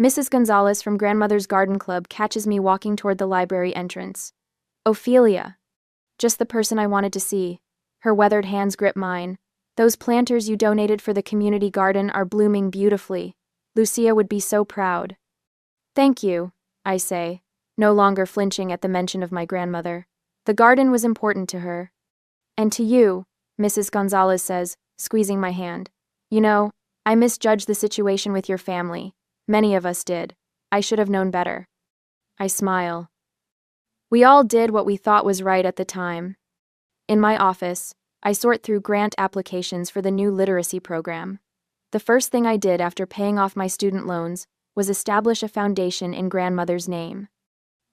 Mrs. Gonzalez from Grandmother's Garden Club catches me walking toward the library entrance. "Ophelia." Just the person I wanted to see. Her weathered hands grip mine. "Those planters you donated for the community garden are blooming beautifully. Lucia would be so proud." "Thank you," I say, no longer flinching at the mention of my grandmother. The garden was important to her. "And to you," Mrs. Gonzalez says, squeezing my hand. "You know, I misjudged the situation with your family. Many of us did. I should have known better." I smile. We all did what we thought was right at the time. In my office, I sort through grant applications for the new literacy program. The first thing I did after paying off my student loans was establish a foundation in grandmother's name.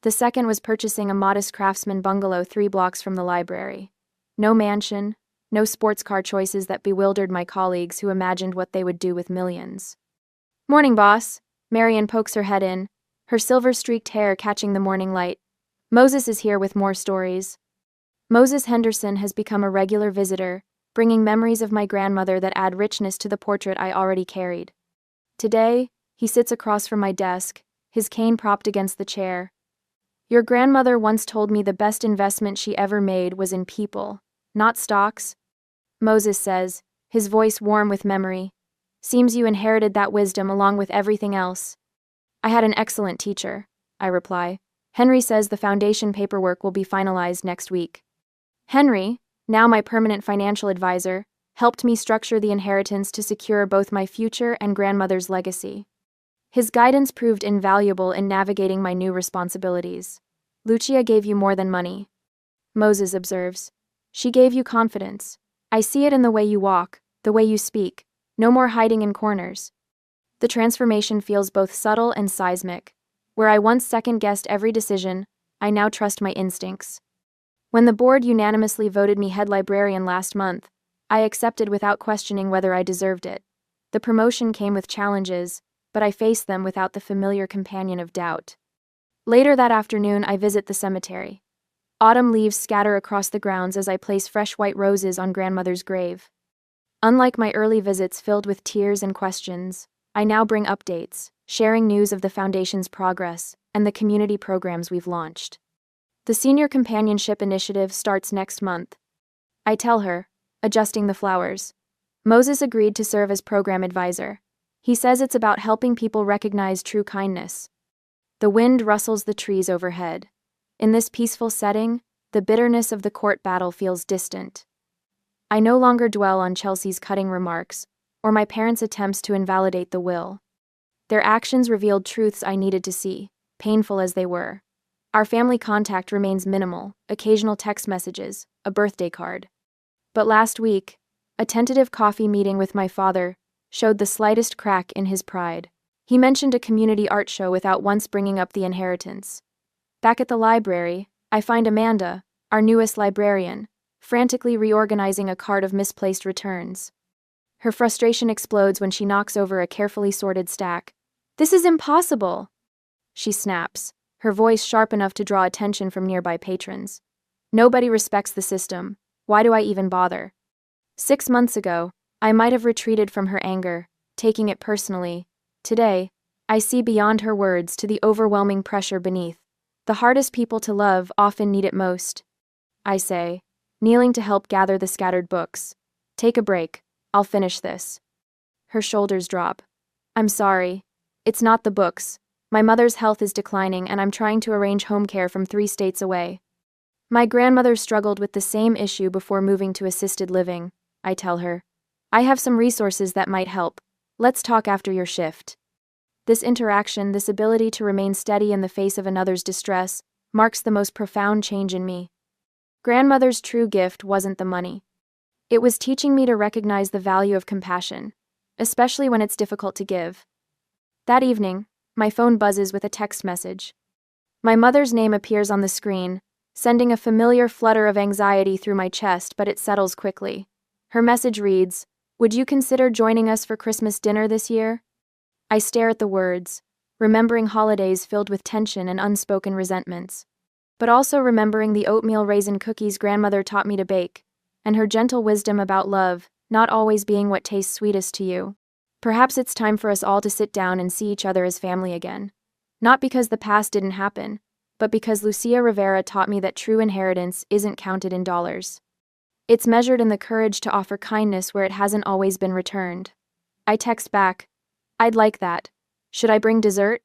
The second was purchasing a modest craftsman bungalow 3 blocks from the library. No mansion, no sports car choices that bewildered my colleagues who imagined what they would do with millions. "Morning, boss." Marion pokes her head in, her silver-streaked hair catching the morning light. "Moses is here with more stories." Moses Henderson has become a regular visitor, bringing memories of my grandmother that add richness to the portrait I already carried. Today, he sits across from my desk, his cane propped against the chair. "Your grandmother once told me the best investment she ever made was in people, not stocks," Moses says, his voice warm with memory. Seems you inherited that wisdom along with everything else. I had an excellent teacher, I reply. Henry says the foundation paperwork will be finalized next week. Henry, now my permanent financial advisor, helped me structure the inheritance to secure both my future and grandmother's legacy. His guidance proved invaluable in navigating my new responsibilities. Lucia gave you more than money, Moses observes. She gave you confidence. I see it in the way you walk, the way you speak. No more hiding in corners. The transformation feels both subtle and seismic. Where I once second-guessed every decision, I now trust my instincts. When the board unanimously voted me head librarian last month, I accepted without questioning whether I deserved it. The promotion came with challenges, but I faced them without the familiar companion of doubt. Later that afternoon, I visit the cemetery. Autumn leaves scatter across the grounds as I place fresh white roses on grandmother's grave. Unlike my early visits filled with tears and questions, I now bring updates, sharing news of the Foundation's progress and the community programs we've launched. The Senior Companionship Initiative starts next month. I tell her, adjusting the flowers. Moses agreed to serve as program advisor. He says it's about helping people recognize true kindness. The wind rustles the trees overhead. In this peaceful setting, the bitterness of the court battle feels distant. I no longer dwell on Chelsea's cutting remarks, or my parents' attempts to invalidate the will. Their actions revealed truths I needed to see, painful as they were. Our family contact remains minimal, occasional text messages, a birthday card. But last week, a tentative coffee meeting with my father showed the slightest crack in his pride. He mentioned a community art show without once bringing up the inheritance. Back at the library, I find Amanda, our newest librarian, frantically reorganizing a cart of misplaced returns. Her frustration explodes when she knocks over a carefully sorted stack. "This is impossible!" she snaps, her voice sharp enough to draw attention from nearby patrons. Nobody respects the system. Why do I even bother? 6 months ago, I might have retreated from her anger, taking it personally. Today, I see beyond her words to the overwhelming pressure beneath. The hardest people to love often need it most. I say, kneeling to help gather the scattered books. "Take a break. I'll finish this." Her shoulders drop. "I'm sorry. It's not the books. My mother's health is declining and I'm trying to arrange home care from 3 states away. My grandmother struggled with the same issue before moving to assisted living," I tell her. "I have some resources that might help. Let's talk after your shift." This interaction, this ability to remain steady in the face of another's distress, marks the most profound change in me. Grandmother's true gift wasn't the money. It was teaching me to recognize the value of compassion, especially when it's difficult to give. That evening, my phone buzzes with a text message. My mother's name appears on the screen, sending a familiar flutter of anxiety through my chest, but it settles quickly. Her message reads, "Would you consider joining us for Christmas dinner this year?" I stare at the words, remembering holidays filled with tension and unspoken resentments, but also remembering the oatmeal raisin cookies grandmother taught me to bake, and her gentle wisdom about love, not always being what tastes sweetest to you. Perhaps it's time for us all to sit down and see each other as family again. Not because the past didn't happen, but because Lucia Rivera taught me that true inheritance isn't counted in dollars. It's measured in the courage to offer kindness where it hasn't always been returned. I text back, "I'd like that. Should I bring dessert?"